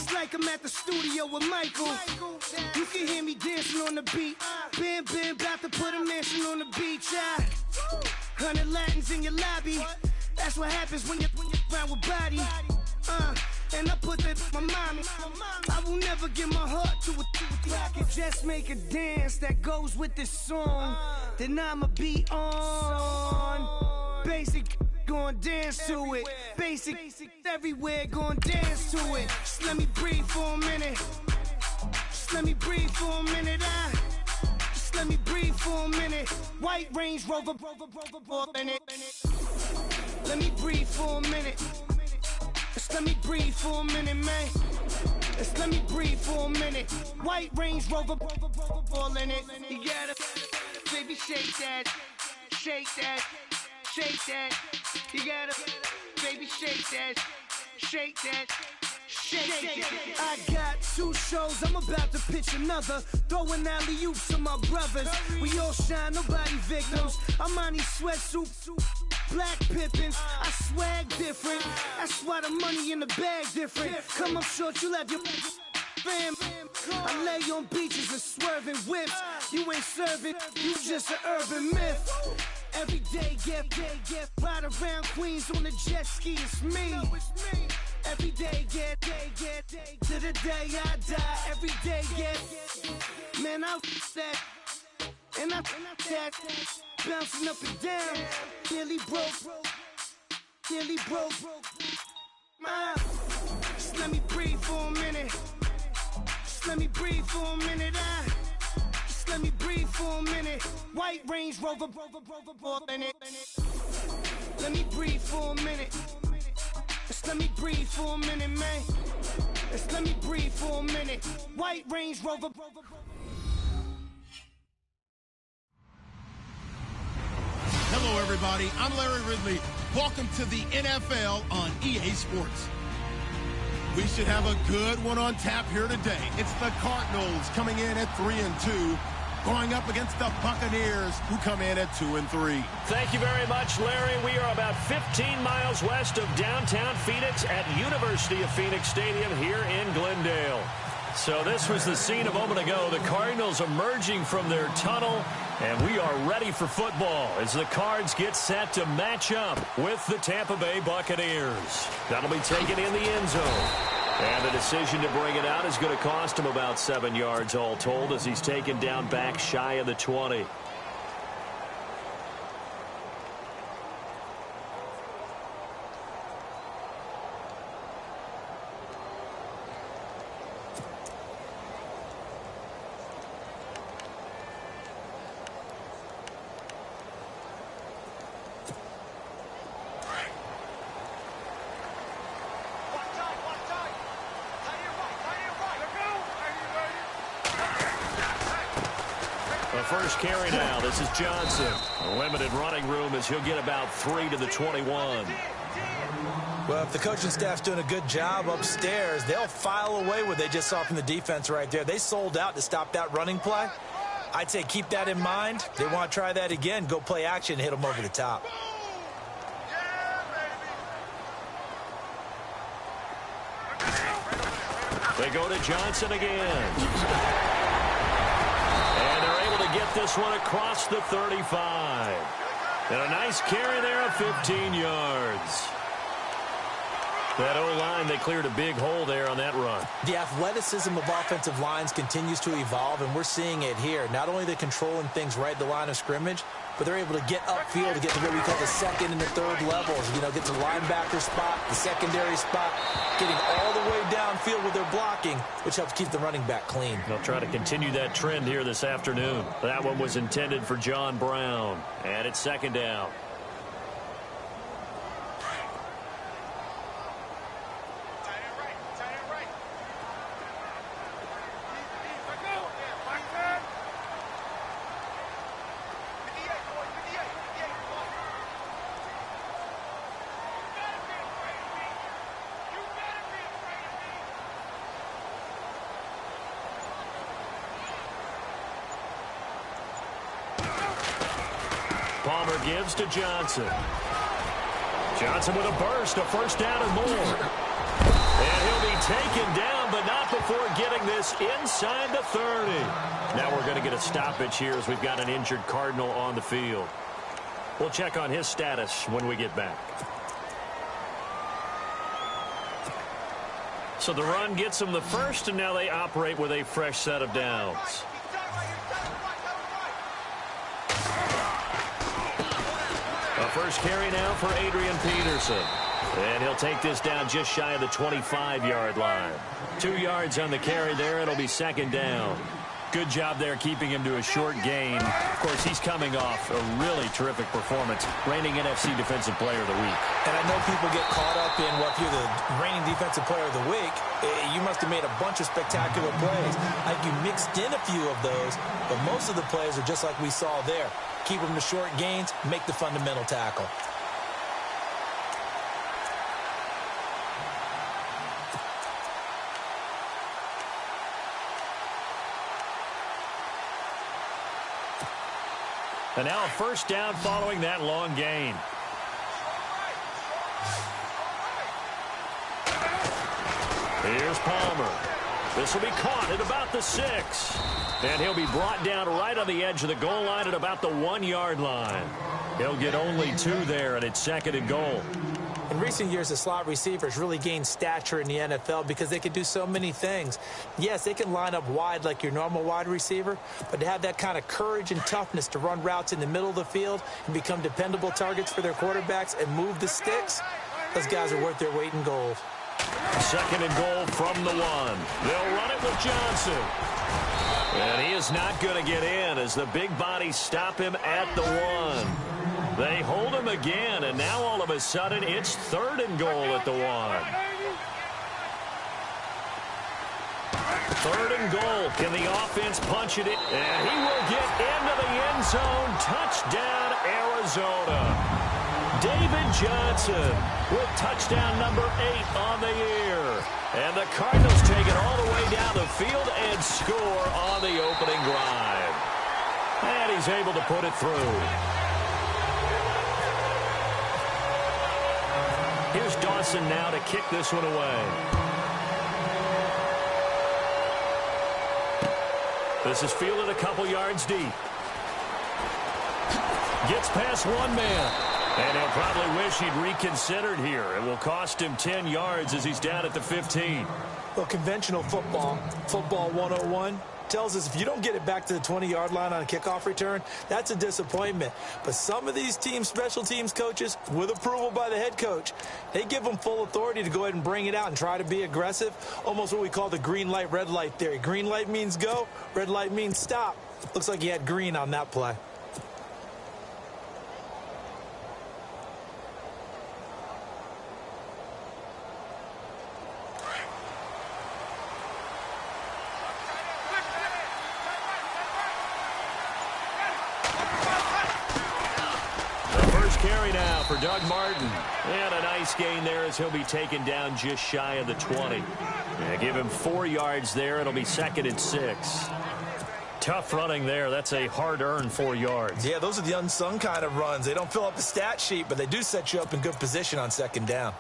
It's like I'm at the studio with Michael. You can hear me dancing on the beat. Bam, bam, about to put a mansion on the beach. 100 Latins in your lobby. That's what happens when you're round with body. And I put that in my mommy. I will never give my heart to a I can just make a dance that goes with this song. Then I'ma be on. Basic, gon' dance to it. Basic, everywhere, gon' dance to it. Just let me breathe for a minute. Just let me breathe for a minute. Just let me breathe for a minute. White Range Rover, in it. Let me breathe for a minute. Just let me breathe for a minute, man. Just let me breathe for a minute. White Range Rover, all in it. You gotta, baby, shake that, shake that, shake that. You gotta, baby, shake that, shake that. Shake. I got 2 shows, I'm about to pitch another. Throwing alley-oops to my brothers. We all shine, nobody victims. I'm on these sweatsuits, black Pippins. I swag different. That's why the money in the bag different. Come up short, you have your fam. I lay on beaches and swerving whips. You ain't serving, you just an urban myth. Every day, get ride around Queens on a jet ski. It's me. Every day, get to the day I die. Every day, get man, I that and I that bouncing up and down. Nearly broke. Just let me breathe for a minute. Just let me breathe for a minute. Just let me breathe for a minute. White Range Rover, in it. Let me breathe for a minute. Just let me breathe for a minute, man. Just let me breathe for a minute. White Range Rover. Hello, everybody. I'm Larry Ridley. Welcome to the NFL on EA Sports. We should have a good one on tap here today. It's the Cardinals coming in at 3-2. Going up against the Buccaneers, who come in at 2-3. Thank you very much, Larry. We are about 15 miles west of downtown Phoenix at University of Phoenix Stadium here in Glendale. So this was the scene a moment ago. The Cardinals emerging from their tunnel, and we are ready for football as the Cards get set to match up with the Tampa Bay Buccaneers. That'll be taken in the end zone. And the decision to bring it out is going to cost him about 7 yards all told as he's taken down back shy of the 20. First carry now. This is Johnson. A limited running room as he'll get about 3 to the 21. Well, if the coaching staff's doing a good job upstairs, they'll file away what they just saw from the defense right there. They sold out to stop that running play. I'd say keep that in mind. They want to try that again. Go play action and hit them over the top. They go to Johnson again. Get this one across the 35. And a nice carry there of 15 yards. That O-line, they cleared a big hole there on that run. The athleticism of offensive lines continues to evolve, and we're seeing it here. Not only are they controlling things right at the line of scrimmage, but they're able to get upfield to get to what we call the second and the third levels. You know, get to the linebacker spot, the secondary spot, getting all the way downfield with their blocking, which helps keep the running back clean. They'll try to continue that trend here this afternoon. That one was intended for John Brown, and it's second down. Palmer gives to Johnson. Johnson with a burst, a first down and more. And he'll be Taken down, but not before getting this inside the 30. Now we're going to get a stoppage here as we've got an injured Cardinal on the field. We'll check on his status when we get back. So the run gets them the first, and now they operate with a fresh set of downs. A first carry now for Adrian Peterson. And he'll take this down just shy of the 25-yard line. 2 yards on the carry there. It'll be second down. Good job there keeping him to a short gain. Of course, he's coming off a really terrific performance. Reigning NFC Defensive Player of the Week. And I know people get caught up in, well, if you're the reigning Defensive Player of the Week, you must have made a bunch of spectacular plays. I think you mixed in a few of those, but most of the plays are just like we saw there. Keep them to short gains, make the fundamental tackle. And now a first down following that long gain. Here's Palmer. This will be caught at about the 6. And he'll be brought down right on the edge of the goal line at about the 1-yard line. He'll get only 2 there, and it's second and goal. In recent years, the slot receivers really gained stature in the NFL because they can do so many things. Yes, they can line up wide like your normal wide receiver, but to have that kind of courage and toughness to run routes in the middle of the field and become dependable targets for their quarterbacks and move the sticks, those guys are worth their weight in gold. Second and goal from the 1. They'll run it with Johnson. And he is not going to get in as the big bodies stop him at the 1. They hold him again, and now all of a sudden it's third and goal at the 1. Third and goal. Can the offense punch it in? And he will get into the end zone. Touchdown, Arizona. David Johnson with touchdown number 8 on the year. And the Cardinals take it all the way down the field and score on the opening drive. And he's able to put it through. Here's Dawson now to kick this one away. This is fielded a couple yards deep. Gets past one man. And he'll probably wish he'd reconsidered here. It will cost him 10 yards as he's down at the 15. Well, conventional football 101, tells us if you don't get it back to the 20-yard line on a kickoff return, that's a disappointment. But some of these teams, special teams coaches, with approval by the head coach, they give them full authority to go ahead and bring it out and try to be aggressive, almost what we call the green light, red light theory. Green light means go, red light means stop. Looks like he had green on that play. Carry now for Doug Martin. And a nice gain there as he'll be taken down just shy of the 20. Give him 4 yards there. It'll be second and 6. Tough running there. That's a hard-earned 4 yards. Yeah, those are the unsung kind of runs. They don't fill up the stat sheet, but they do set you up in good position on second down.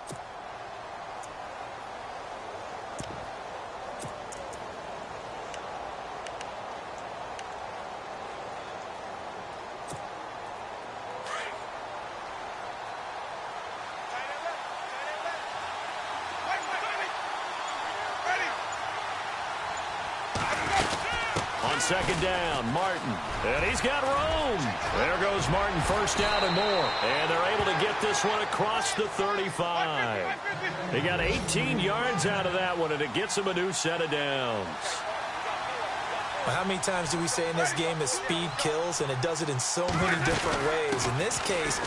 Second down, Martin. And he's got room. There goes Martin, first down and more. And they're able to get this one across the 35. They got 18 yards out of that one, and it gets them a new set of downs. Well, how many times do we say in this game that speed kills, and it does it in so many different ways? In this case,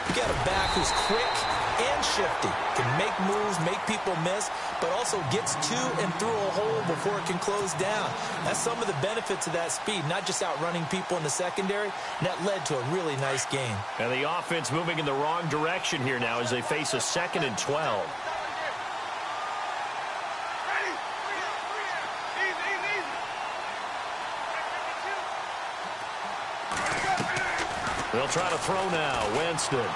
you got a back who's quick and shifty, can make moves, make people miss, but also gets to and through a hole before it can close down. That's some of the benefits of that speed, not just outrunning people in the secondary, and that led to a really nice game. And the offense moving in the wrong direction here now as they face a 2nd and 12. They'll try to throw now. Winston.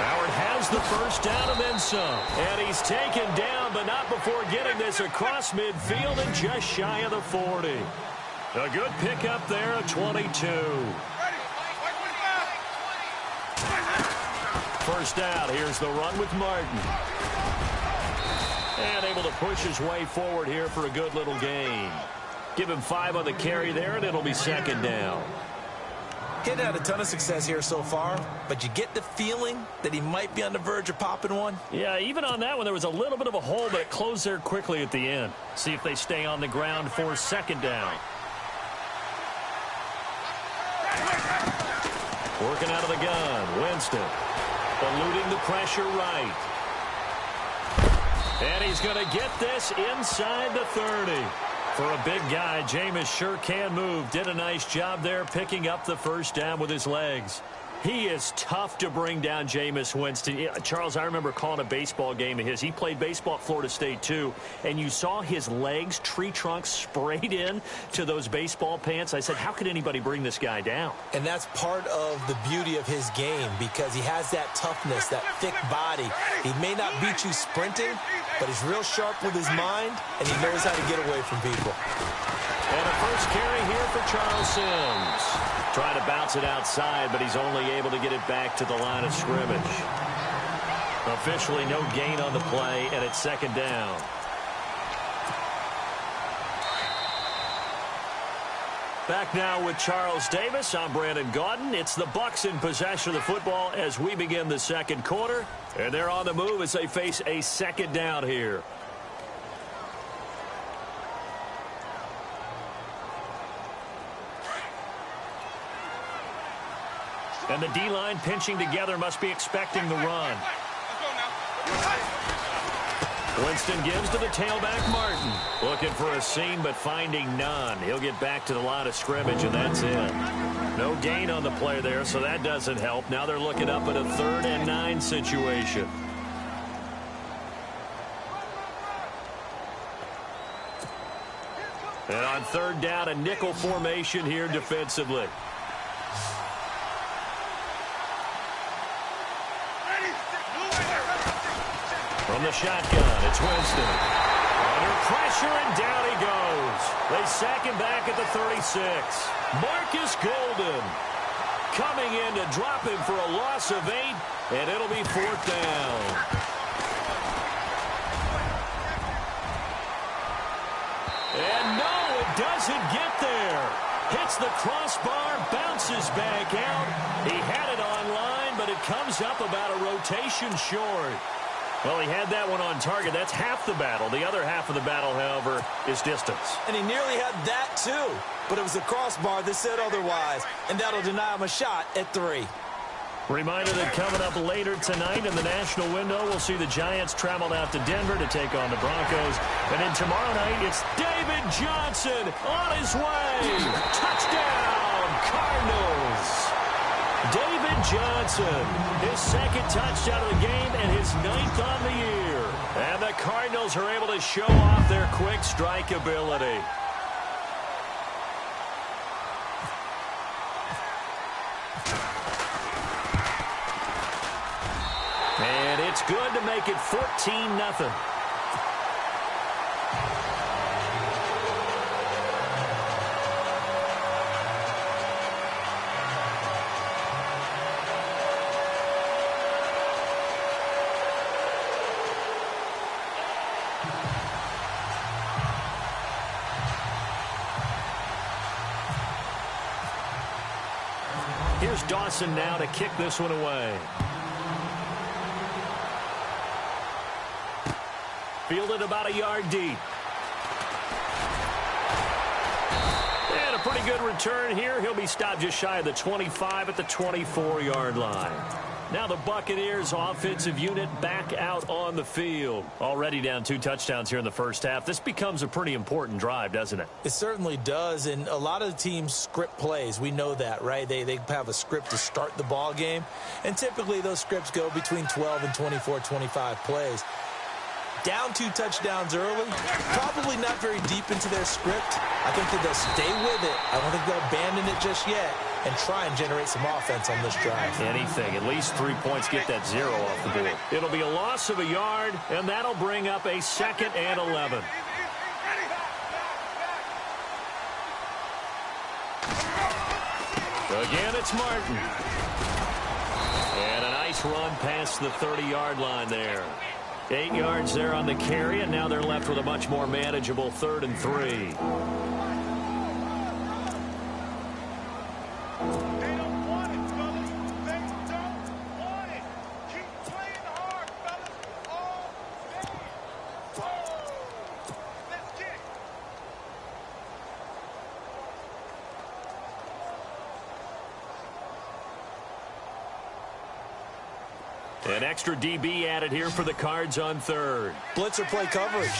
Howard has the first down and then some. And he's taken down, but not before getting this across midfield and just shy of the 40. A good pickup there at 22. First down, here's the run with Martin. And able to push his way forward here for a good little gain. Give him 5 on the carry there, and it'll be second down. He hadn't had a ton of success here so far, but you get the feeling that he might be on the verge of popping one. Yeah, even on that one, there was a little bit of a hole, but it closed there quickly at the end. See if they stay on the ground for second down. Working out of the gun, Winston. Eluding the pressure right. And he's going to get this inside the 30. For a big guy, Jameis sure can move. Did a nice job there picking up the first down with his legs. He is tough to bring down, Jameis Winston. Yeah, Charles, I remember calling a baseball game of his. He played baseball at Florida State, too. And you saw his legs, tree trunks sprayed in to those baseball pants. I said, how could anybody bring this guy down? And that's part of the beauty of his game because he has that toughness, that thick body. He may not beat you sprinting, but he's real sharp with his mind, and he knows how to get away from people. And a first carry here for Charles Sims. Trying to bounce it outside, but he's only able to get it back to the line of scrimmage. Officially no gain on the play, and it's second down. Back now with Charles Davis. I'm Brandon Gaudin. It's the Bucs in possession of the football as we begin the second quarter. And they're on the move as they face a second down here. And the D-line pinching together must be expecting the run. Winston gives to the tailback, Martin. Looking for a seam, but finding none. He'll get back to the line of scrimmage, and that's it. No gain on the play there, so that doesn't help. Now they're looking up at a 3rd and 9 situation. And on 3rd down, a nickel formation here defensively. From the shotgun, it's Winston. Under pressure, and down he goes. They sack him back at the 36. Marcus Golden coming in to drop him for a loss of 8, and it'll be 4th down. And no, it doesn't get there. Hits the crossbar, bounces back out. He had it online, but it comes up about a rotation short. Well, he had that one on target. That's half the battle. The other half of the battle, however, is distance. And he nearly had that, too. But it was a crossbar that said otherwise. And that'll deny him a shot at 3. Reminder that coming up later tonight in the national window, we'll see the Giants travel out to Denver to take on the Broncos. And then tomorrow night, it's David Johnson on his way. Touchdown, Cardinals. David Johnson, his 2nd touchdown of the game and his 9th on the year. And the Cardinals are able to show off their quick strike ability. And it's good to make it 14-0. Here's Dawson now to kick this one away. Fielded about a yard deep. And a pretty good return here. He'll be stopped just shy of the 25 at the 24-yard line. Now the Buccaneers offensive unit back out on the field. Already down 2 touchdowns here in the first half. This becomes a pretty important drive, doesn't it? It certainly does, and a lot of the teams script plays. We know that, right? They have a script to start the ball game, and typically those scripts go between 12 and 24, 25 plays. Down 2 touchdowns early, probably not very deep into their script. I think that they'll stay with it. I don't think they'll abandon it just yet. and try and generate some offense on this drive. Anything. At least 3 points, get that 0 off the board. It'll be a loss of a yard, and that'll bring up a 2nd and 11. Again, it's Martin. And a nice run past the 30-yard line there. 8 yards there on the carry, and now they're left with a much more manageable 3rd and 3. An extra DB added here for the Cards on 3rd. Blitzer play coverage.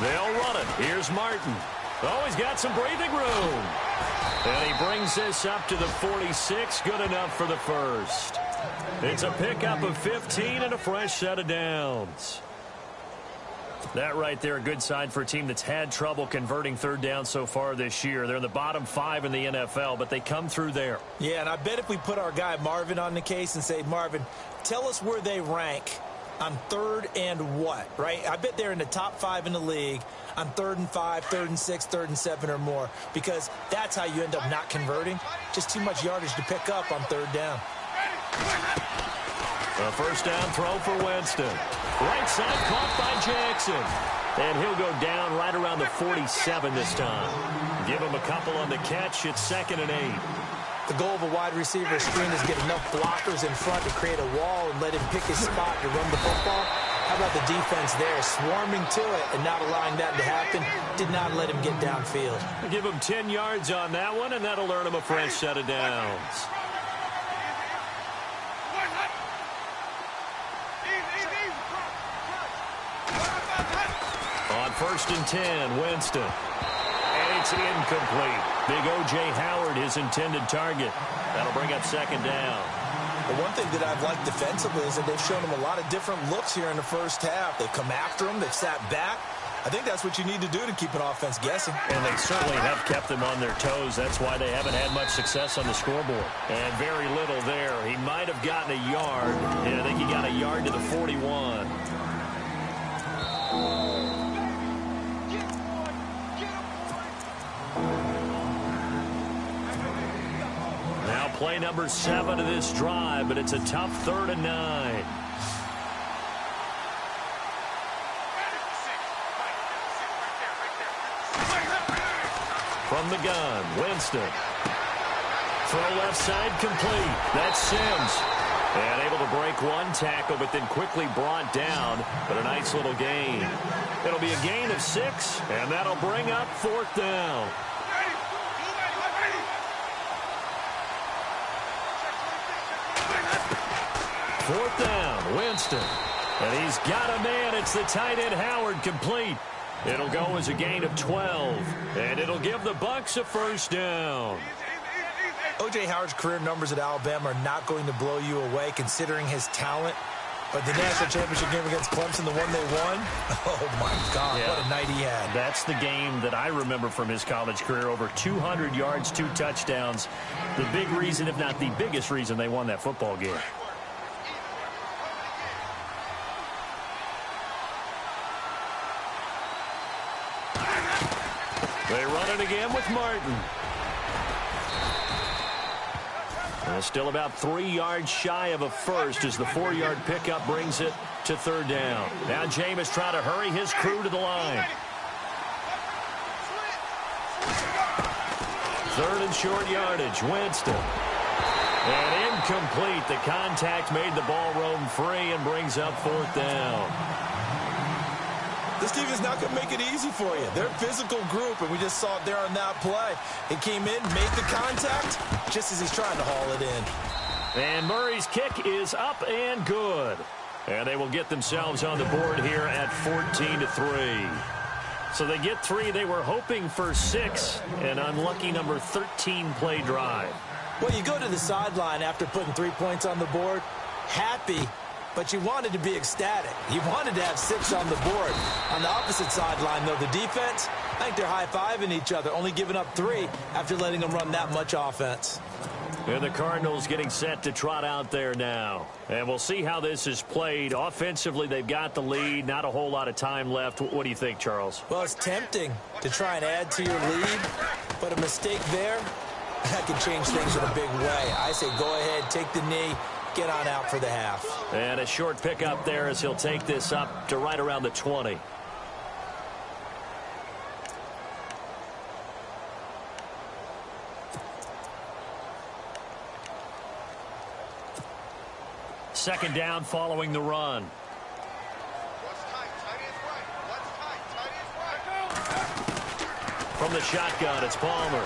They'll run it. Here's Martin. Oh, he's got some breathing room. And he brings this up to the 46. Good enough for the first. It's a pickup of 15 and a fresh set of downs. That right there, a good sign for a team that's had trouble converting 3rd down so far this year. They're in the bottom 5 in the NFL, but they come through there. Yeah, and I bet if we put our guy Marvin on the case and say, Marvin, tell us where they rank on 3rd and what, right? I bet they're in the top 5 in the league on 3rd and 5, 3rd and 6, 3rd and 7 or more, because that's how you end up not converting. Just too much yardage to pick up on 3rd down. A first down throw for Winston. Right side caught by Jackson. And he'll go down right around the 47 this time. Give him a couple on the catch. It's 2nd and 8. The goal of a wide receiver screen is get enough blockers in front to create a wall and let him pick his spot to run the football. How about the defense there, swarming to it and not allowing that to happen? Did not let him get downfield. Give him 10 yards on that one, and that'll earn him a fresh set of downs. On 1st and 10, Winston. And it's incomplete. Big O.J. Howard, his intended target. That'll bring up 2nd down. Well, one thing that I've liked defensively is that they've shown him a lot of different looks here in the first half. They've come after him. They've sat back. I think that's what you need to do to keep an offense guessing. And they certainly have kept them on their toes. That's why they haven't had much success on the scoreboard. And very little there. He might have gotten a yard. Yeah, I think he got a yard to the 41. Now play number 7 of this drive, but it's a tough 3rd and 9. From the gun, Winston. Throw left side complete. That's Sims. And able to break one tackle, but then quickly brought down. But a nice little gain. It'll be a gain of 6, and that'll bring up 4th down. Fourth down, Winston. And he's got a man. It's the tight end, Howard, complete. It'll go as a gain of 12. And it'll give the Bucs a first down. O.J. Howard's career numbers at Alabama are not going to blow you away considering his talent. But the national championship game against Clemson, the one they won, oh, my God, yeah. What a night he had. That's the game that I remember from his college career. Over 200 yards, 2 touchdowns. The big reason, if not the biggest reason, they won that football game. They run it again with Martin. And still about 3 yards shy of a first as the 4-yard pickup brings it to 3rd down. Now Jameis trying to hurry his crew to the line. 3rd and short yardage, Winston. And incomplete. The contact made the ball roam free and brings up 4th down. This team is not going to make it easy for you. They're a physical group, and we just saw it there on that play. He came in, made the contact, just as he's trying to haul it in. And Murray's kick is up and good. And they will get themselves on the board here at 14-3. So they get 3. They were hoping for 6. An unlucky number 13 play drive. Well, you go to the sideline after putting 3 points on the board, happy but you wanted to be ecstatic. You wanted to have 6 on the board. On the opposite sideline, though, the defense, I think they're high-fiving each other, only giving up 3 after letting them run that much offense. And the Cardinals getting set to trot out there now. And we'll see how this is played. Offensively, they've got the lead. Not a whole lot of time left. What do you think, Charles? Well, it's tempting to try and add to your lead, but a mistake there, that can change things in a big way. I say go ahead, take the knee, get on out for the half. And a short pickup there as he'll take this up to right around the 20. Second down following the run. From the shotgun, it's Palmer.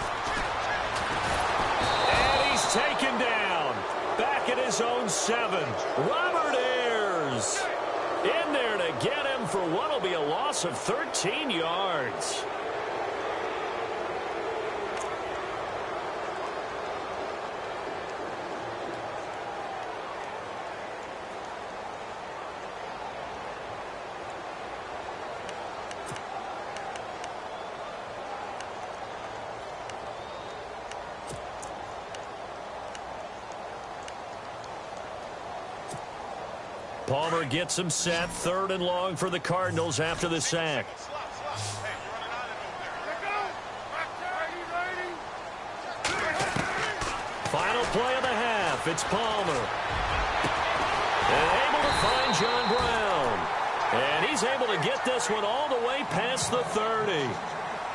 And he's taken down. Back at his own 7. Robert Ayers in there to get him for what will be a loss of 13 yards. Palmer gets him set. 3rd and long for the Cardinals after the sack. Final play of the half. It's Palmer. And able to find John Brown. And he's able to get this one all the way past the 30.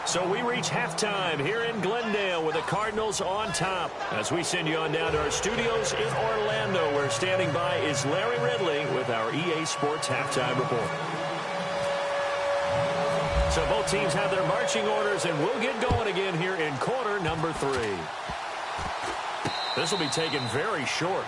So we reach halftime here in Glendale with the Cardinals on top. As we send you on down to our studios in Orlando, where standing by is Larry Ridley with our EA Sports Halftime Report. So both teams have their marching orders, and we'll get going again here in quarter number 3. This will be taken very short.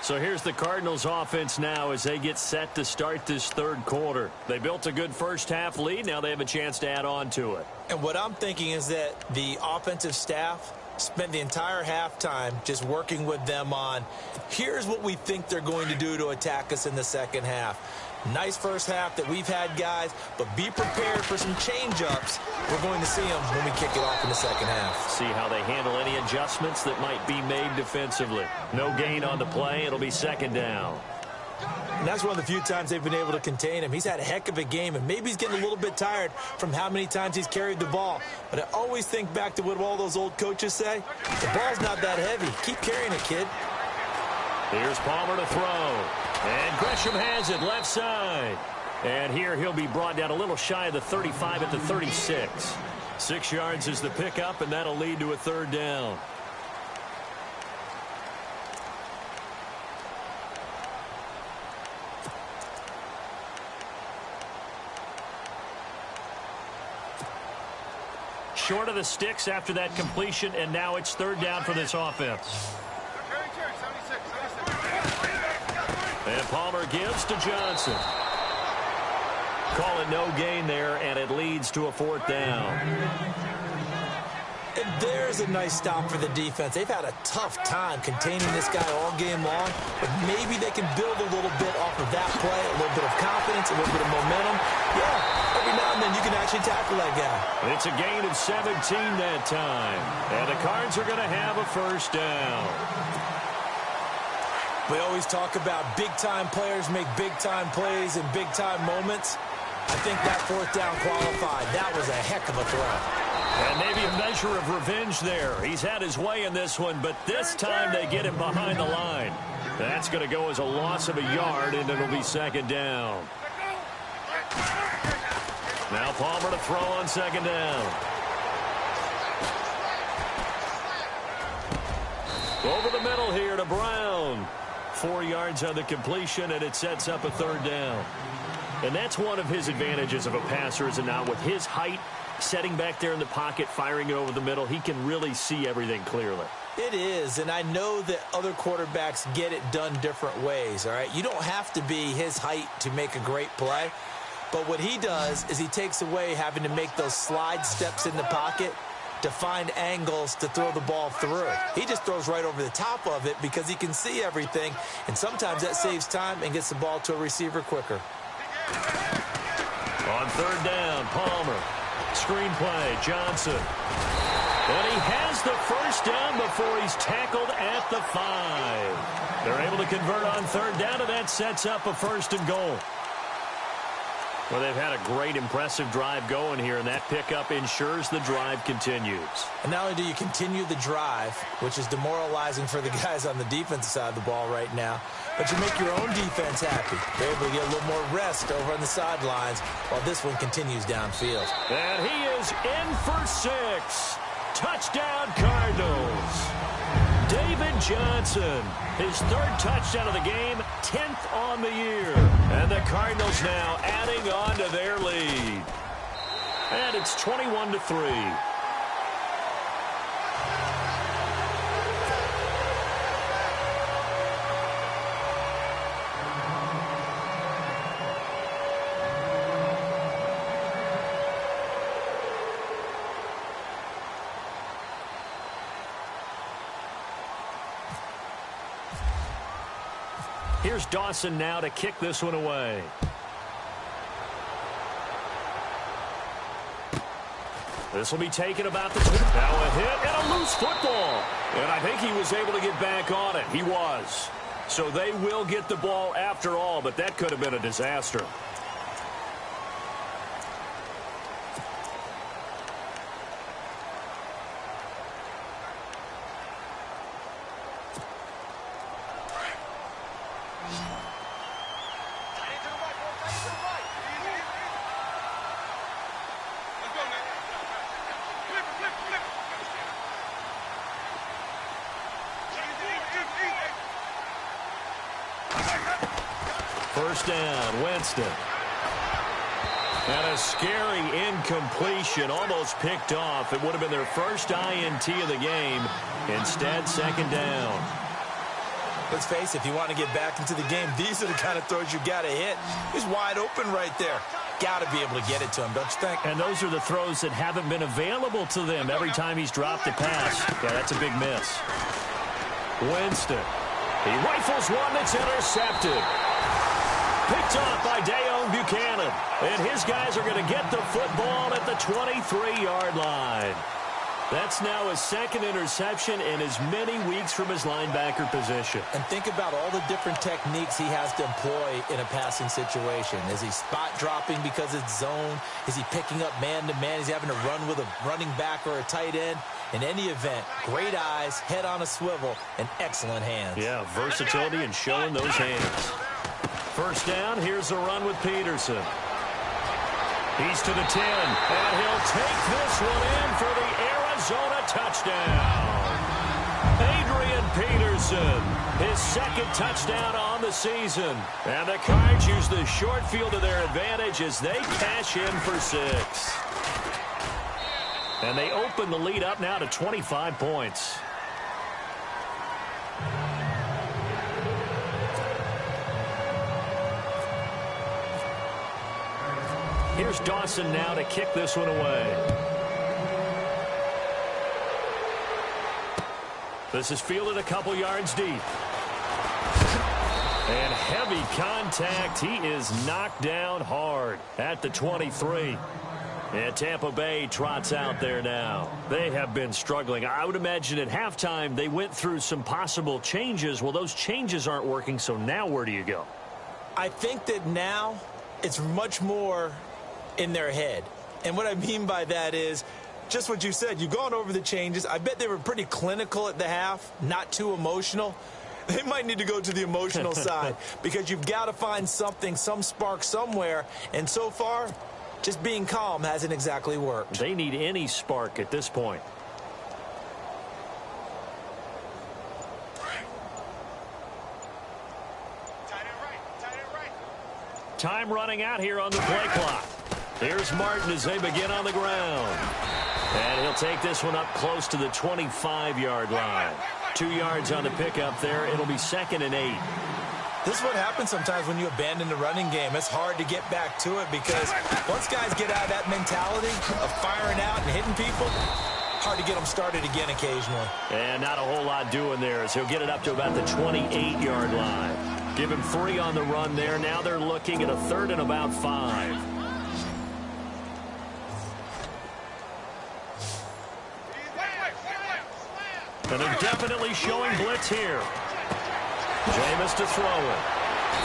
So here's the Cardinals offense now as they get set to start this 3rd quarter. They built a good first half lead. Now they have a chance to add on to it. And what I'm thinking is that the offensive staff spent the entire halftime just working with them on, here's what we think they're going to do to attack us in the second half. Nice first half that we've had, guys, but be prepared for some change-ups. We're going to see them when we kick it off in the second half. See how they handle any adjustments that might be made defensively. No gain on the play. It'll be 2nd down. And that's one of the few times they've been able to contain him. He's had a heck of a game, and maybe he's getting a little bit tired from how many times he's carried the ball. But I always think back to what all those old coaches say. The ball's not that heavy. Keep carrying it, kid. Here's Palmer to throw. And Gresham has it left side. And here he'll be brought down a little shy of the 35 at the 36. 6 yards is the pickup, and that'll lead to a 3rd down. Short of the sticks after that completion, and now it's 3rd down for this offense. And Palmer gives to Johnson. Call it no gain there, and it leads to a 4th down. And there's a nice stop for the defense. They've had a tough time containing this guy all game long, but maybe they can build a little bit off of that play, a little bit of confidence, a little bit of momentum. Yeah, every now and then you can actually tackle that guy. It's a gain of 17 that time, and the Cards are going to have a 1st down. We always talk about big-time players make big-time plays in big-time moments. I think that 4th down qualified. That was a heck of a throw. And maybe a measure of revenge there. He's had his way in this one, but this time they get him behind the line. That's going to go as a loss of a yard, and it'll be 2nd down. Now Palmer to throw on 2nd down. Over the middle here to Brown. 4 yards on the completion, and it sets up a 3rd down. And that's one of his advantages of a passer, is it not? With his height, setting back there in the pocket, firing it over the middle, he can really see everything clearly. It is, and I know that other quarterbacks get it done different ways, all right? You don't have to be his height to make a great play, but what he does is he takes away having to make those slide steps in the pocket to find angles to throw the ball through. He just throws right over the top of it because he can see everything, and sometimes that saves time and gets the ball to a receiver quicker. On third down, Palmer. Screen play, Johnson. And he has the first down before he's tackled at the 5. They're able to convert on third down, and that sets up a 1st and goal. Well, they've had a great, impressive drive going here, and that pickup ensures the drive continues. And not only do you continue the drive, which is demoralizing for the guys on the defensive side of the ball right now, but you make your own defense happy. They're able to get a little more rest over on the sidelines while this one continues downfield. And he is in for 6. Touchdown, Cardinals. David Johnson, his 3rd touchdown of the game, 10th on the year. And the Cardinals now adding on to their lead. And it's 21-3. Here's Dawson now to kick this one away. This will be taken about the 2. Now a hit and a loose football. And I think he was able to get back on it. He was. So they will get the ball after all, but that could have been a disaster. First down, Winston. And a scary incompletion, almost picked off. It would have been their first INT of the game. Instead, 2nd down. Let's face it, if you want to get back into the game, these are the kind of throws you got to hit. He's wide open right there. Got to be able to get it to him, don't you think? And those are the throws that haven't been available to them every time he's dropped a pass. Yeah, that's a big miss. Winston. He rifles one that's intercepted. Picked off by Deone Buckinnon. And his guys are going to get the football at the 23-yard line. That's now his 2nd interception in as many weeks from his linebacker position. And think about all the different techniques he has to employ in a passing situation. Is he spot dropping because it's zone? Is he picking up man-to-man? Is he having to run with a running back or a tight end? In any event, great eyes, head on a swivel, and excellent hands. Yeah, versatility and showing those hands. First down, here's a run with Peterson. He's to the 10, and he'll take this one in for the Arizona touchdown. Adrian Peterson, his 2nd touchdown on the season. And the Cards use the short field to their advantage as they cash in for 6. And they open the lead up now to 25 points. Here's Dawson now to kick this one away. This is fielded a couple yards deep. And heavy contact. He is knocked down hard at the 23. And Tampa Bay trots out there now. They have been struggling. I would imagine at halftime they went through some possible changes. Well, those changes aren't working, so now where do you go? I think that now it's much more in their head. And what I mean by that is just what you said. You've gone over the changes. I bet they were pretty clinical at the half, not too emotional. They might need to go to the emotional side because you've got to find something, some spark somewhere. And so far, just being calm hasn't exactly worked. They need any spark at this point. Time running out here on the play clock. Here's Martin as they begin on the ground. And he'll take this one up close to the 25-yard line. 2 yards on the pickup there. It'll be 2nd and 8. This is what happens sometimes when you abandon the running game. It's hard to get back to it because once guys get out of that mentality of firing out and hitting people, hard to get him started again occasionally. And not a whole lot doing there as he'll get it up to about the 28-yard line. Give him 3 on the run there. Now they're looking at a 3rd and about 5. And they're definitely showing blitz here. Jameis to throw it.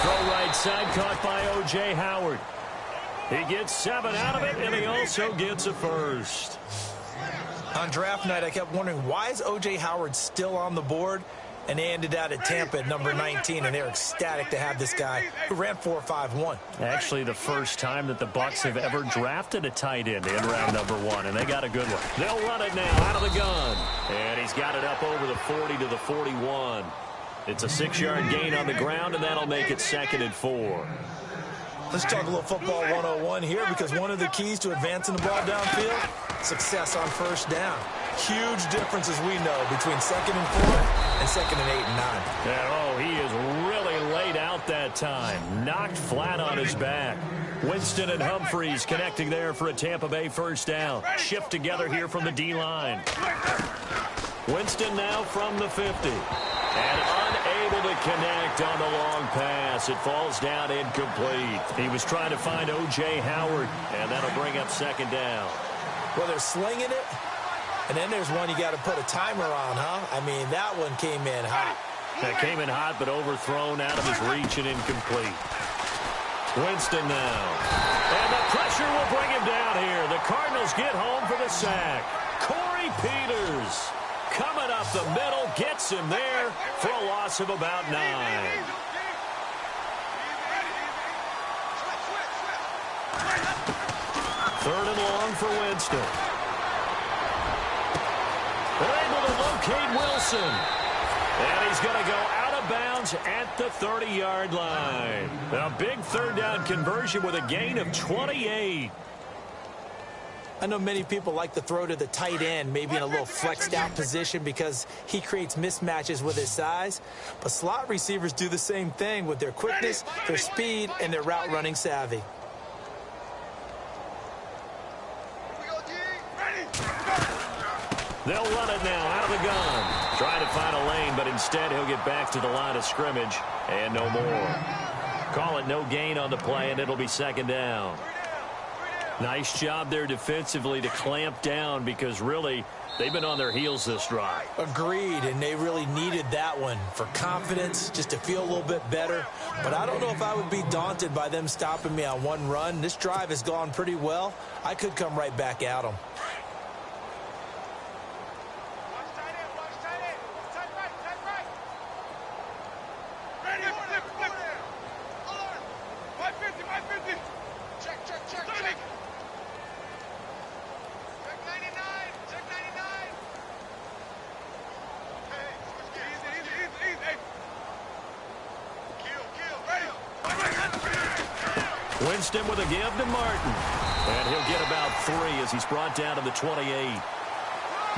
Throw right side, caught by O.J. Howard. He gets 7 out of it, and he also gets a first. On draft night, I kept wondering, why is O.J. Howard still on the board? And they ended out at Tampa at number 19, and they're ecstatic to have this guy who ran 4.51. Actually, the first time that the Bucs have ever drafted a tight end in round number 1, and they got a good one. They'll run it now out of the gun. And he's got it up over the 40 to the 41. It's a 6-yard gain on the ground, and that'll make it 2nd and 4. Let's talk a little football 101 here, because one of the keys to advancing the ball downfield, success on first down. Huge difference, as we know, between 2nd and 4 and 2nd and 8 and 9. And, oh, he is really laid out that time. Knocked flat on his back. Winston and Humphreys connecting there for a Tampa Bay first down. Shift together here from the D-line. Winston now from the 50. And unable to connect on the long pass. It falls down incomplete. He was trying to find O.J. Howard, and that'll bring up 2nd down. Well, they're slinging it, and then there's one you got to put a timer on, huh? I mean, that one came in hot. That came in hot, but overthrown out of his reach and incomplete. Winston now. And the pressure will bring him down here. The Cardinals get home for the sack. Corey Peters coming up the middle, gets him there for a loss of about 9. 3rd and long for Winston. They're able to locate Wilson. And he's going to go out of bounds at the 30-yard line. A big 3rd down conversion with a gain of 28. I know many people like to throw to the tight end, maybe in a little flexed out position because he creates mismatches with his size. But slot receivers do the same thing with their quickness, their speed, and their route running savvy. They'll run it now out of the gun. Trying to find a lane, but instead he'll get back to the line of scrimmage and no more. Call it no gain on the play, and it'll be 2nd down. Nice job there defensively to clamp down because really they've been on their heels this drive. Agreed, and they really needed that one for confidence, just to feel a little bit better. But I don't know if I would be daunted by them stopping me on one run. This drive has gone pretty well. I could come right back at them. Winston with a give to Martin. And he'll get about 3 as he's brought down to the 28.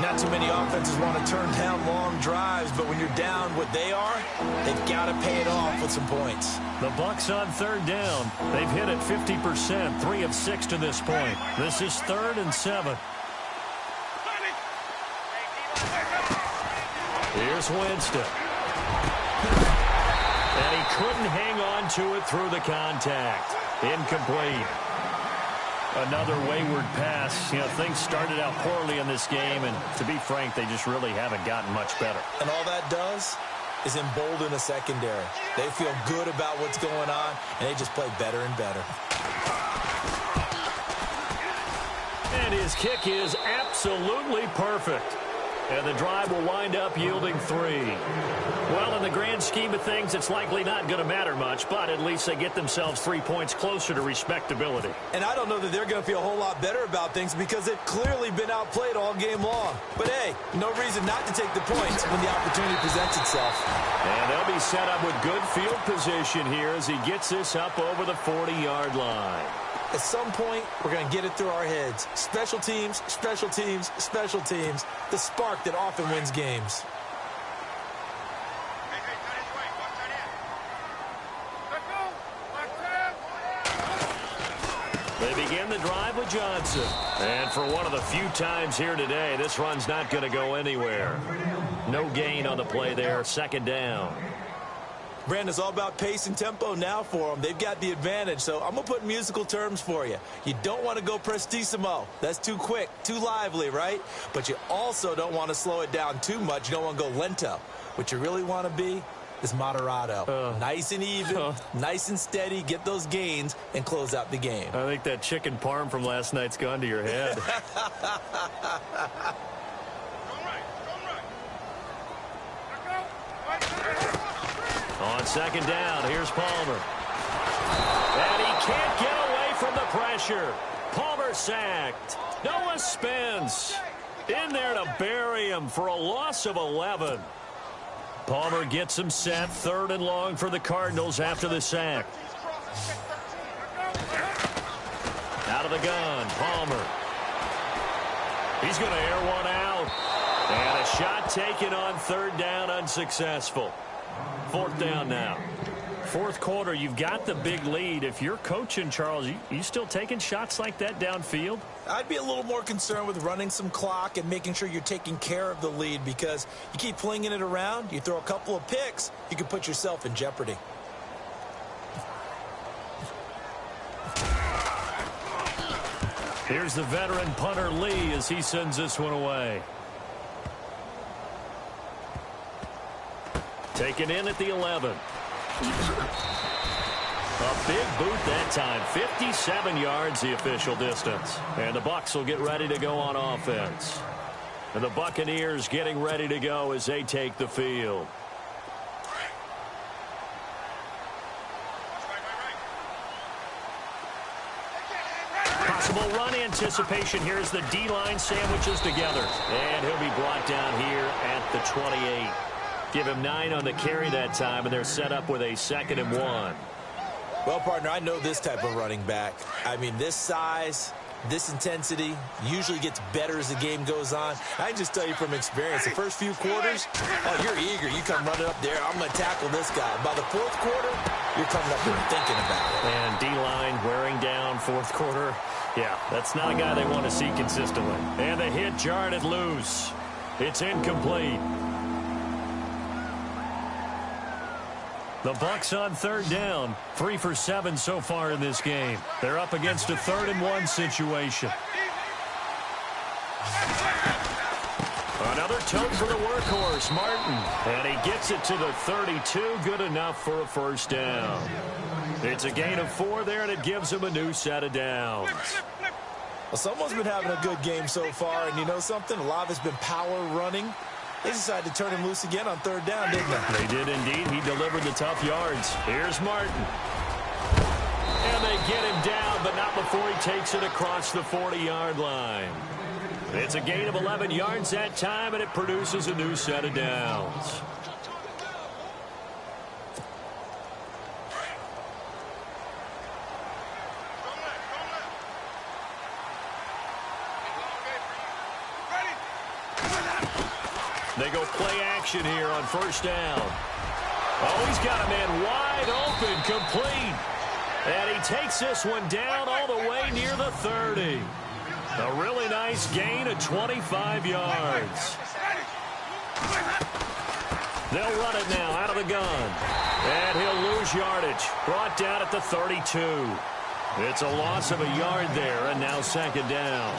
Not too many offenses want to turn down long drives, but when you're down what they are, they've got to pay it off with some points. The Bucs on 3rd down. They've hit it 50%, 3 of 6 to this point. This is 3rd and 7. Here's Winston. And he couldn't hang on to it through the contact. Incomplete. Another wayward pass. You know, things started out poorly in this game, and to be frank, they just really haven't gotten much better. And all that does is embolden a secondary. They feel good about what's going on, and they just play better and better. And his kick is absolutely perfect. And the drive will wind up yielding 3. Well, in the grand scheme of things, it's likely not going to matter much, but at least they get themselves 3 points closer to respectability. And I don't know that they're going to feel a whole lot better about things because they've clearly been outplayed all game long. But, hey, no reason not to take the points when the opportunity presents itself. And they'll be set up with good field position here as he gets this up over the 40-yard line. At some point, we're going to get it through our heads. Special teams, special teams, special teams. The spark that often wins games. They begin the drive with Johnson. And for one of the few times here today, this run's not going to go anywhere. No gain on the play there. Second down. Brandon, it's all about pace and tempo now for them. They've got the advantage, so I'm going to put musical terms for you. You don't want to go prestissimo. That's too quick, too lively, right? But you also don't want to slow it down too much. You don't want to go lento. What you really want to be is moderato. Nice and even, nice and steady, get those gains, and close out the game. I think that chicken parm from last night's gone to your head. On second down, here's Palmer. And he can't get away from the pressure. Palmer sacked. Noah Spence in there to bury him for a loss of 11. Palmer gets him set. Third and long for the Cardinals after the sack. Out of the gun, Palmer. He's going to air one out. And a shot taken on third down, unsuccessful. Fourth down now. Fourth quarter, you've got the big lead. If you're coaching, Charles, you still taking shots like that downfield? I'd be a little more concerned with running some clock and making sure you're taking care of the lead, because you keep flinging it around, you throw a couple of picks, you can put yourself in jeopardy. Here's the veteran punter Lee as he sends this one away. Taken in at the 11. A big boot that time. 57 yards the official distance. And the Bucs will get ready to go on offense. And the Buccaneers getting ready to go as they take the field. Possible run anticipation here as the D-line sandwiches together. And he'll be brought down here at the 28. Give him 9 on the carry that time, and they're set up with a 2nd and 1. Well, partner, I know this type of running back. I mean, this size, this intensity usually gets better as the game goes on. I can just tell you from experience, the first few quarters, oh, you're eager. You come running up there, I'm going to tackle this guy. By the fourth quarter, you're coming up here thinking about it. And D-line wearing down fourth quarter. Yeah, that's not a guy they want to see consistently. And the hit jarred it loose. It's incomplete. The Bucs on third down, 3 for 7 so far in this game. They're up against a 3rd and 1 situation. Another tote for the workhorse, Martin. And he gets it to the 32, good enough for a first down. It's a gain of 4 there, and it gives him a new set of downs. Well, someone's been having a good game so far, and you know something? A lot of it's been power running. They decided to turn him loose again on third down, didn't they? They did indeed. He delivered the tough yards. Here's Martin. And they get him down, but not before he takes it across the 40-yard line. It's a gain of 11 yards that time, and it produces a new set of downs. They go play action here on first down. Oh, he's got a man wide open, complete. And he takes this one down all the way near the 30. A really nice gain of 25 yards. They'll run it now out of the gun. And he'll lose yardage. Brought down at the 32. It's a loss of a yard there, and now second down.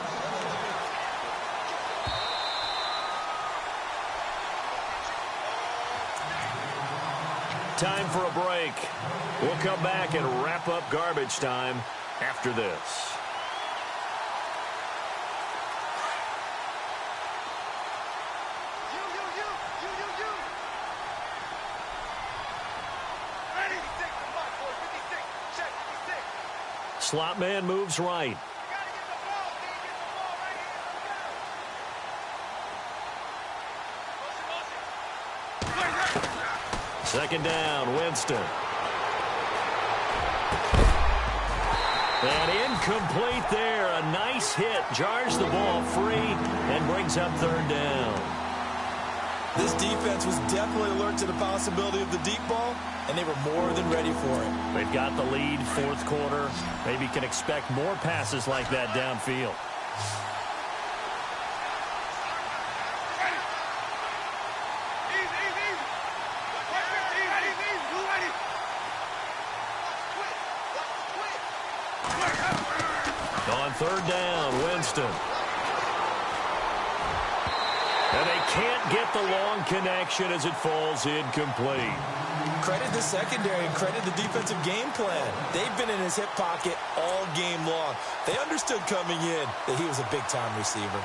Time for a break. We'll come back and wrap up garbage time after this. Slot man moves right. Second down, Winston. And incomplete there. A nice hit. Jars the ball free and brings up third down. This defense was definitely alert to the possibility of the deep ball, and they were more than ready for it. They've got the lead, fourth quarter. Maybe can expect more passes like that downfield. On third down, Winston. And they can't get the long connection as it falls incomplete. Credit the secondary and credit the defensive game plan. They've been in his hip pocket all game long. They understood coming in that he was a big-time receiver.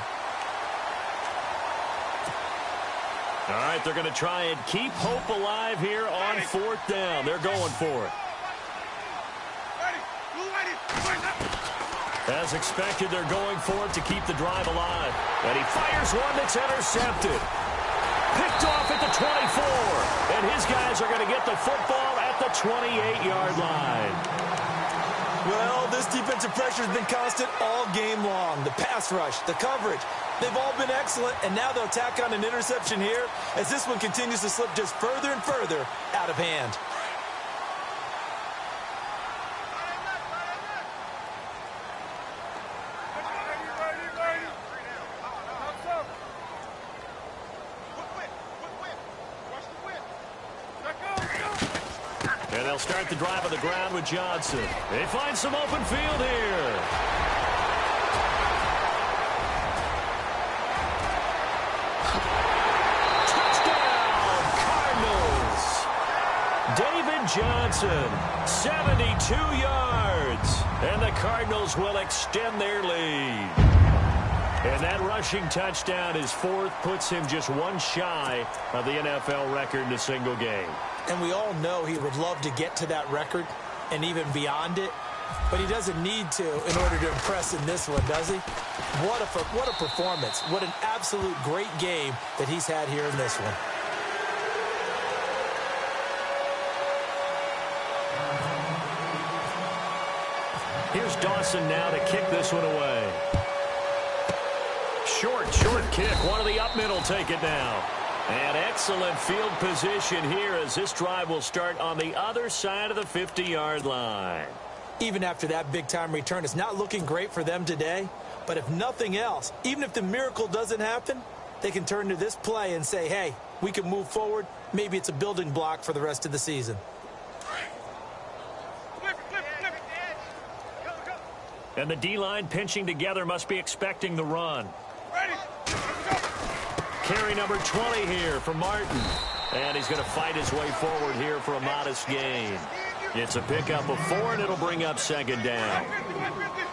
All right, they're going to try and keep hope alive here on fourth down. They're going for it. As expected, they're going for it to keep the drive alive. And he fires one that's intercepted. Picked off at the 24. And his guys are going to get the football at the 28-yard line. Well, this defensive pressure has been constant all game long. The pass rush, the coverage, they've all been excellent. And now they'll tack on an interception here as this one continues to slip just further and further out of hand. And they'll start the drive on the ground with Johnson. They find some open field here. Touchdown, Cardinals. David Johnson, 72 yards. And the Cardinals will extend their lead. And that rushing touchdown, his fourth, puts him just one shy of the NFL record in a single game. And we all know he would love to get to that record and even beyond it, but he doesn't need to in order to impress in this one, does he? What a performance. What an absolute great game that he's had here in this one. Here's Dawson now to kick this one away. Short kick. One of the up middle take it now. And excellent field position here as this drive will start on the other side of the 50-yard line. Even after that big-time return, it's not looking great for them today. But if nothing else, even if the miracle doesn't happen, they can turn to this play and say, hey, we can move forward. Maybe it's a building block for the rest of the season. And the D-line pinching together must be expecting the run. Carry number 20 here for Martin. And he's going to fight his way forward here for a modest gain. It's a pickup of 4, and it'll bring up second down.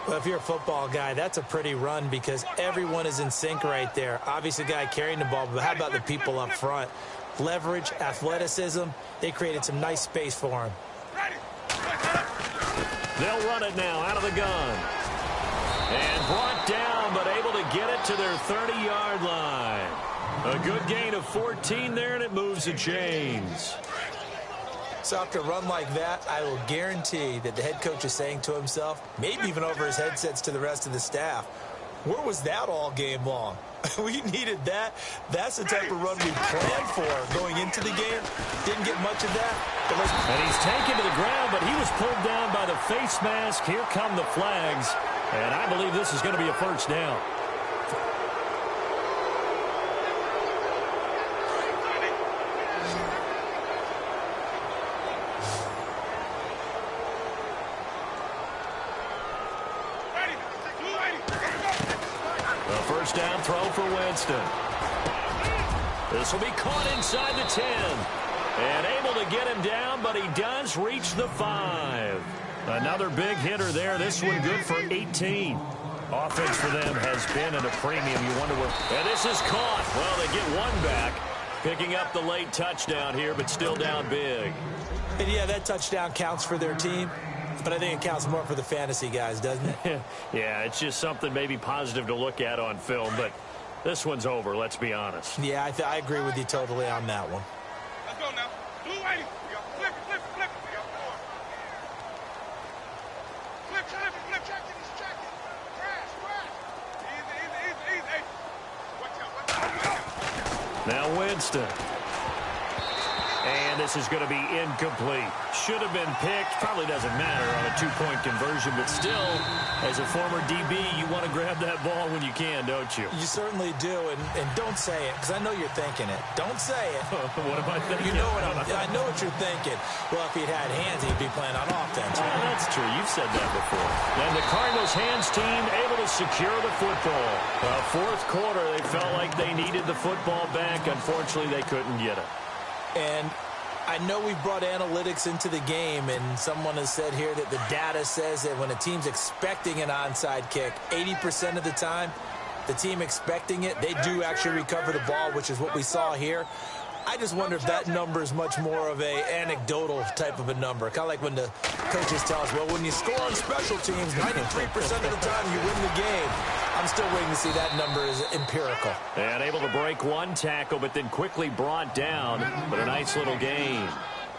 Well, if you're a football guy, that's a pretty run because everyone is in sync right there. Obviously, the guy carrying the ball, but how about the people up front? Leverage, athleticism, they created some nice space for him. They'll run it now out of the gun. And brought down, but able to get it to their 30-yard line. A good gain of 14 there, and it moves the chains. So after a run like that, I will guarantee that the head coach is saying to himself, maybe even over his headsets to the rest of the staff, where was that all game long? We needed that. That's the type of run we planned for going into the game. Didn't get much of that. And he's taken to the ground, but he was pulled down by the face mask. Here come the flags. And I believe this is going to be a first down. First down throw for Winston. This will be caught inside the 10. And able to get him down, but he does reach the 5. Another big hitter there. This one good for 18. Offense for them has been at a premium. You wonder where. And this is caught. Well, they get one back. Picking up the late touchdown here, but still down big. And yeah, that touchdown counts for their team. But I think it counts more for the fantasy guys, doesn't it? Yeah, it's just something maybe positive to look at on film, but this one's over, let's be honest. Yeah, I agree with you totally on that one. Let's go now. Blue whitey. Flip it, flip it, flip it. Flip, check it. Crash. Easy. Watch out. Now Winston. And this is going to be incomplete. Should have been picked. Probably doesn't matter on a two-point conversion, but still, as a former DB, you want to grab that ball when you can, don't you? You certainly do, and don't say it, because I know you're thinking it. Don't say it. What am I thinking? You know I know what you're thinking. Well, if he'd had hands, he'd be playing on offense. Right? That's true. You've said that before. And the Cardinals hands team able to secure the football. Fourth quarter, they felt like they needed the football back. Unfortunately, they couldn't get it. And I know we've brought analytics into the game, and someone has said here that the data says that when a team's expecting an onside kick, 80% of the time, the team expecting it, they do actually recover the ball, which is what we saw here. I just wonder if that number is much more of a anecdotal type of a number. Kind of like when the coaches tell us, well, when you score on special teams, 93% of the time you win the game. I'm still waiting to see that number is empirical. And able to break one tackle, but then quickly brought down. But a nice little gain.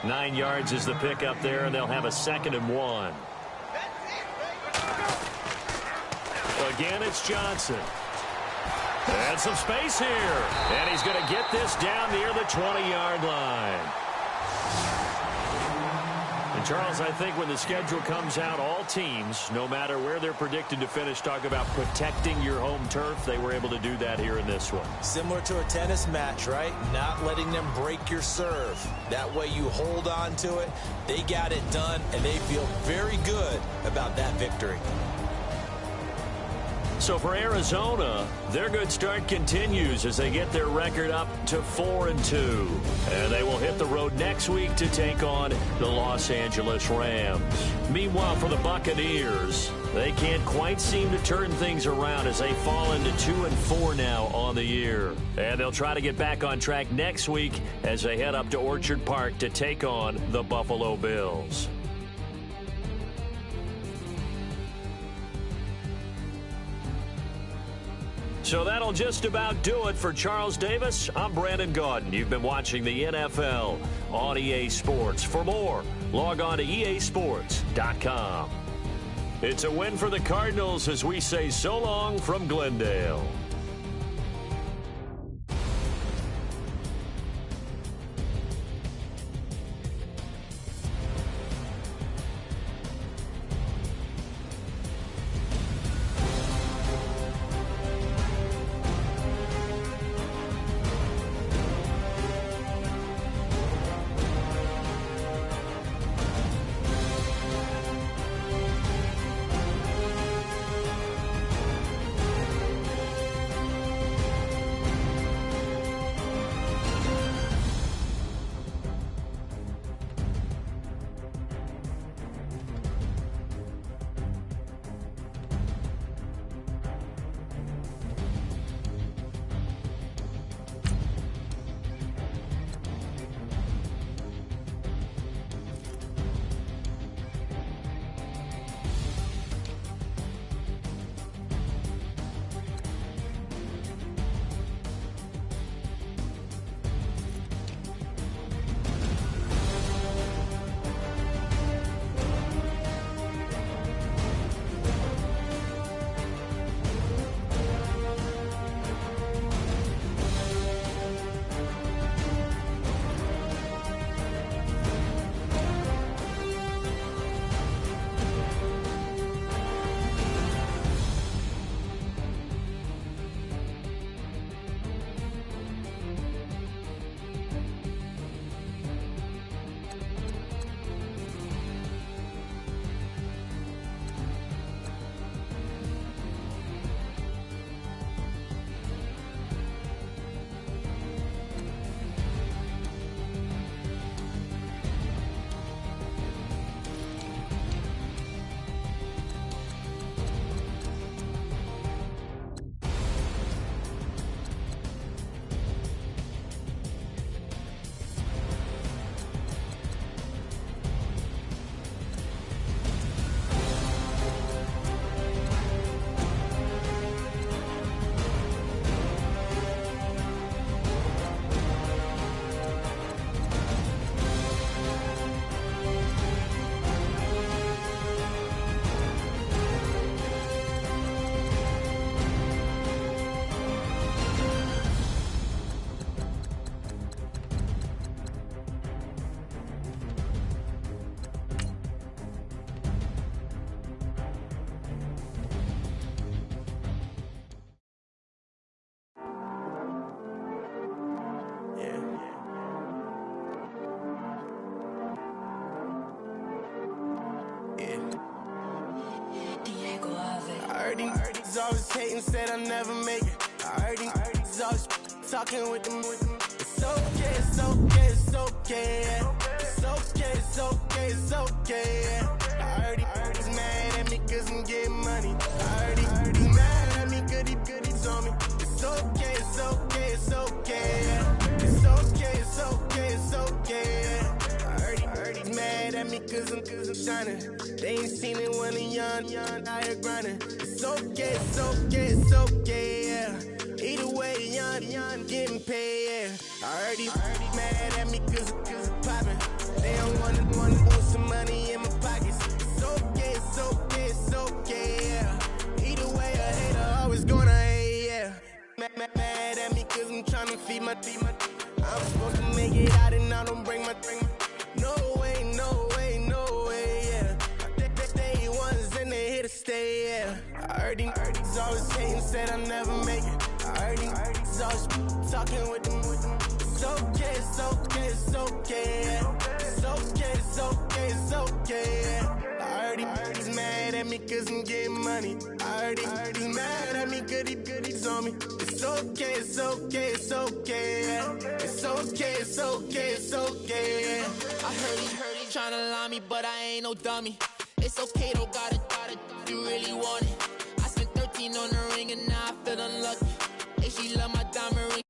9 yards is the pickup there, and they'll have a 2nd and 1. Again, it's Johnson. And some space here. And he's going to get this down near the 20-yard line. And, Charles, I think when the schedule comes out, all teams, no matter where they're predicted to finish, talk about protecting your home turf. They were able to do that here in this one. Similar to a tennis match, right? Not letting them break your serve. That way you hold on to it. They got it done, and they feel very good about that victory. So for Arizona, their good start continues as they get their record up to 4-2. And they will hit the road next week to take on the Los Angeles Rams. Meanwhile, for the Buccaneers, they can't quite seem to turn things around as they fall into 2-4 now on the year. And they'll try to get back on track next week as they head up to Orchard Park to take on the Buffalo Bills. So that'll just about do it for Charles Davis. I'm Brandon Gaudin. You've been watching the NFL on EA Sports. For more, log on to easports.com. It's a win for the Cardinals as we say so long from Glendale. heard he's always hating, said I'll never make it. I heard he's always talking with them. It's okay, it's okay, it's okay, yeah. It's okay, it's okay, it's okay, yeah. I heard he's mad at me cause I'm getting money. I heard he's mad at me cause he's on me. It's okay, it's okay, it's okay, yeah. It's okay, it's okay, it's okay, yeah. I heard he's mad at me cause I'm shining. They ain't seen it when I'm young, out here grinding. It's okay, it's okay, it's okay, yeah. Either way, young, getting paid, yeah. I heard he's mad at me cause I'm poppin'. They don't wanna put some money in my pockets. It's okay, it's okay, it's okay, yeah. Either way, a hater always gonna hate, yeah. Mad at me cause I'm tryna feed my I'm supposed to make it out and I don't bring my No way, no way, no way, yeah. They ones and they here to stay, yeah. I heard he's always hating, said I'll never make it. I heard he's always talking with them. It's okay, it's okay, it's okay, yeah. It's okay, it's okay, it's okay, yeah. I heard he's mad at me cause I'm getting money. I heard he's mad at me cause he's on me. It's okay, it's okay, it's okay, yeah. It's okay, it's okay, it's okay, yeah. I heard he tryna lie me, but I ain't no dummy. It's okay though, got it, you really want it. I spent 13 on the ring and now I feel unlucky. Hey, she love my diamond ring.